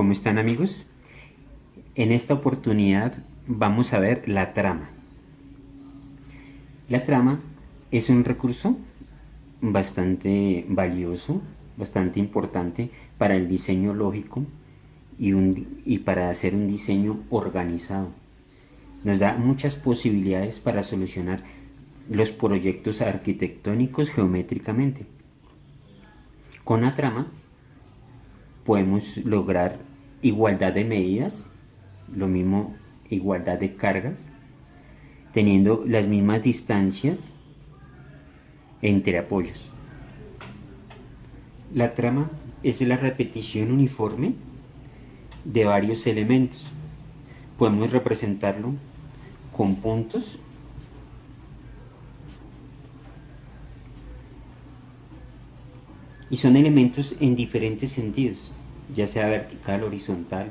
¿Cómo están, amigos? En esta oportunidad vamos a ver la trama. La trama es un recurso bastante valioso, bastante importante para el diseño lógico y para hacer un diseño organizado. Nos da muchas posibilidades para solucionar los proyectos arquitectónicos geométricamente. Con la trama podemos lograr igualdad de medidas, lo mismo igualdad de cargas, teniendo las mismas distancias entre apoyos. La trama es la repetición uniforme de varios elementos. Podemos representarlo con puntos y son elementos en diferentes sentidos, ya sea vertical, horizontal.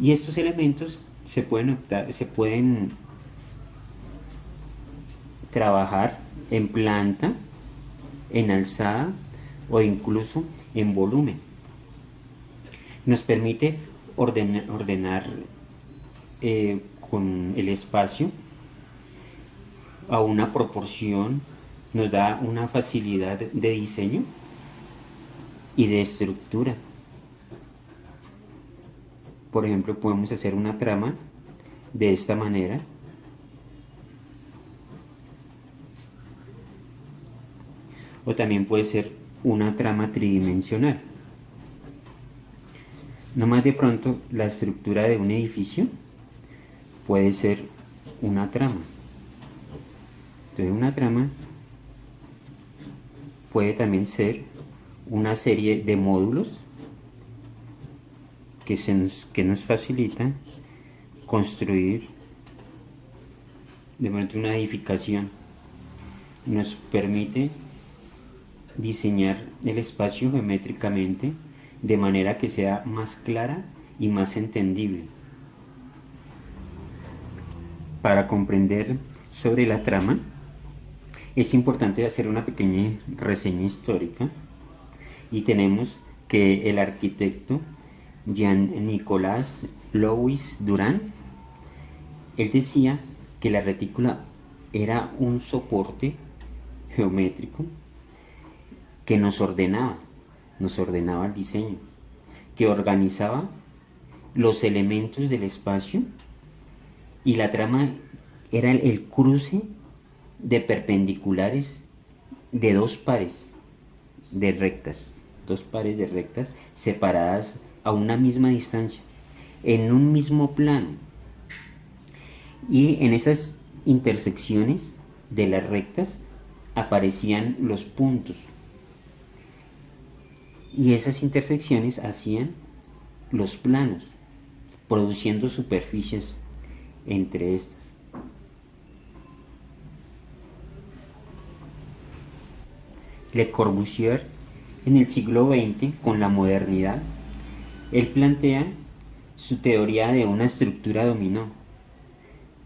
Y estos elementos se pueden trabajar en planta, en alzada o incluso en volumen. Nos permite ordenar con el espacio a una proporción, nos da una facilidad de diseño y de estructura. Por ejemplo, podemos hacer una trama de esta manera. O también puede ser una trama tridimensional. Nomás de pronto la estructura de un edificio puede ser una trama. Entonces una trama puede también ser una serie de módulos que nos facilita construir de pronto una edificación. Nos permite diseñar el espacio geométricamente de manera que sea más clara y más entendible. Para comprender sobre la trama, es importante hacer una pequeña reseña histórica y tenemos que el arquitecto Jean-Nicolas Louis Durand, él decía que la retícula era un soporte geométrico que nos ordenaba el diseño, que organizaba los elementos del espacio, y la trama era el cruce de perpendiculares de dos pares de rectas separadas a una misma distancia, en un mismo plano. Y en esas intersecciones de las rectas aparecían los puntos. Y esas intersecciones hacían los planos, produciendo superficies entre estas. Le Corbusier, en el siglo XX, con la modernidad, él plantea su teoría de una estructura dominó,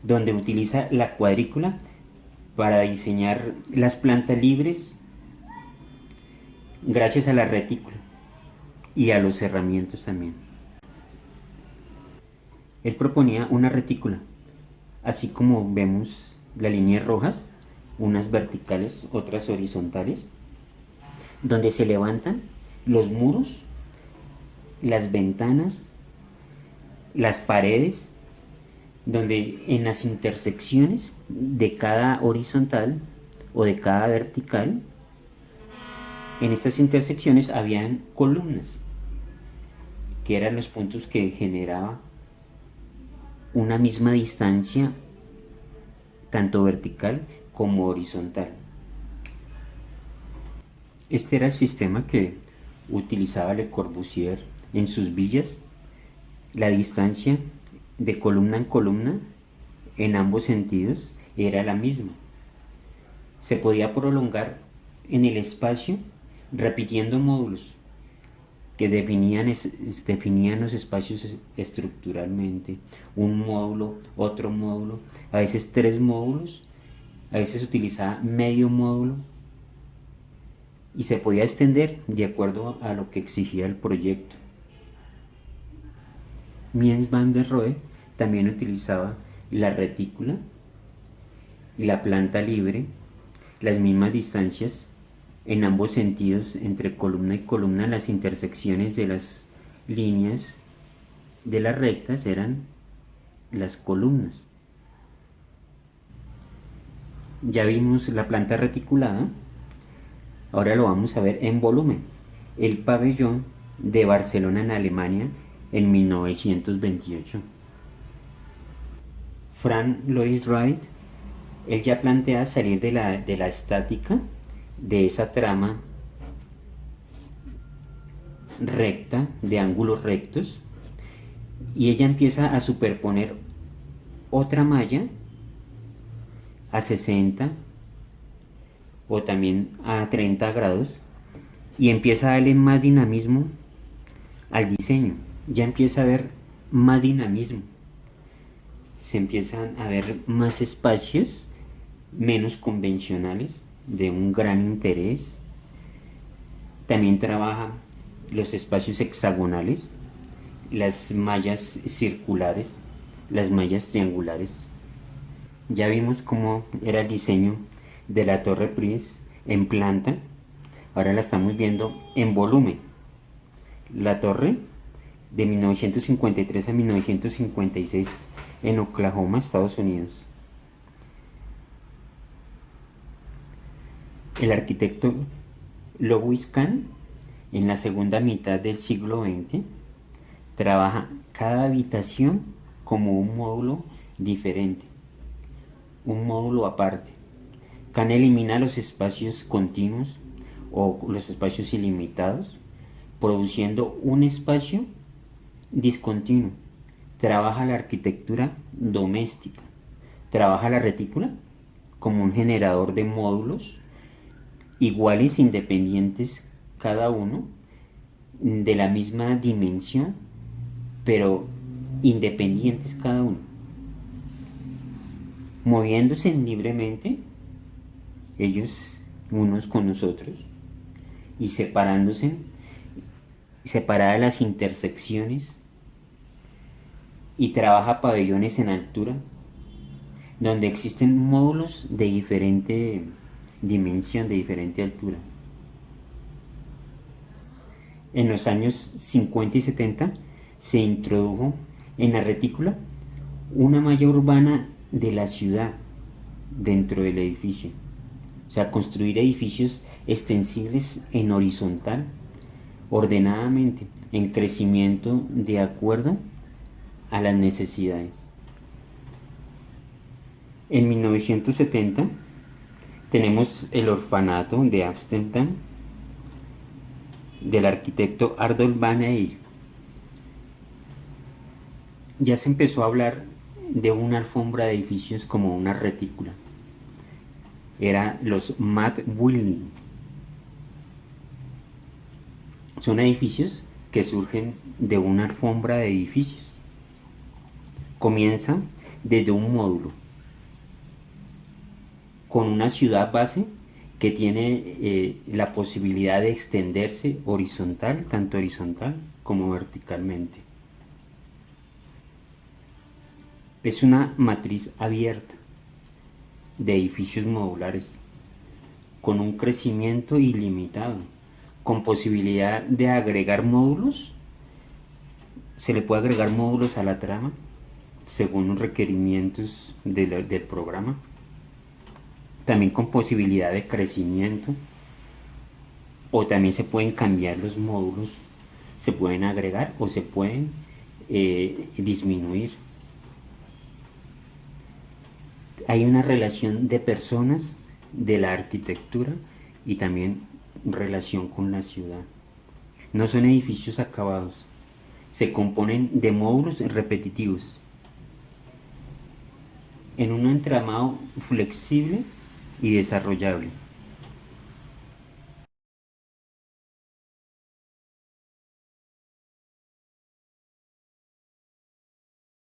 donde utiliza la cuadrícula para diseñar las plantas libres gracias a la retícula y a los cerramientos también. Él proponía una retícula, así como vemos las líneas rojas, unas verticales, otras horizontales, donde se levantan los muros, las ventanas, las paredes, donde en las intersecciones de cada horizontal o de cada vertical, en estas intersecciones habían columnas, que eran los puntos que generaba una misma distancia, tanto vertical como horizontal. Este era el sistema que utilizaba Le Corbusier en sus villas. La distancia de columna en columna en ambos sentidos era la misma. Se podía prolongar en el espacio repitiendo módulos que definían los espacios estructuralmente. Un módulo, otro módulo, a veces 3 módulos, a veces utilizaba medio módulo, y se podía extender de acuerdo a lo que exigía el proyecto. Mies van der Rohe también utilizaba la retícula y la planta libre, las mismas distancias en ambos sentidos entre columna y columna. Las intersecciones de las líneas de las rectas eran las columnas. Ya vimos la planta reticulada, ahora lo vamos a ver en volumen. El pabellón de Barcelona en Alemania en 1928. Frank Lloyd Wright, él ya plantea salir de la estática, de esa trama recta, de ángulos rectos, y ella empieza a superponer otra malla a 60 o también a 30 grados y empieza a darle más dinamismo al diseño. Ya empieza a haber más dinamismo, se empiezan a ver más espacios menos convencionales de un gran interés. También trabaja los espacios hexagonales, las mallas circulares, las mallas triangulares. Ya vimos cómo era el diseño de la Torre Prince en planta, ahora la estamos viendo en volumen. La torre de 1953 a 1956 en Oklahoma, Estados Unidos. El arquitecto Louis Kahn, en la segunda mitad del siglo XX, trabaja cada habitación como un módulo diferente, un módulo aparte. Kahn elimina los espacios continuos o los espacios ilimitados, produciendo un espacio discontinuo. Trabaja la arquitectura doméstica, trabaja la retícula como un generador de módulos iguales, independientes cada uno, de la misma dimensión, pero independientes cada uno, moviéndose libremente ellos unos con los otros y separándose, separadas las intersecciones, y trabaja pabellones en altura donde existen módulos de diferente dimensión, de diferente altura. En los años 50 y 70 se introdujo en la retícula una malla urbana de la ciudad dentro del edificio. O sea, construir edificios extensibles en horizontal, ordenadamente, en crecimiento de acuerdo a las necesidades. En 1970 tenemos el orfanato de Ámsterdam del arquitecto Adolf van Eyck. Ya se empezó a hablar de una alfombra de edificios como una retícula. Era los Matt Building. Son edificios que surgen de una alfombra de edificios. Comienza desde un módulo con una ciudad base que tiene la posibilidad de extenderse horizontal, tanto horizontal como verticalmente. Es una matriz abierta de edificios modulares con un crecimiento ilimitado, con posibilidad de agregar módulos. Se le puede agregar módulos a la trama según los requerimientos del programa. También con posibilidad de crecimiento, o también se pueden cambiar los módulos, se pueden agregar o se pueden disminuir. Hay una relación de personas, de la arquitectura y también relación con la ciudad. No son edificios acabados, se componen de módulos repetitivos en un entramado flexible y desarrollable.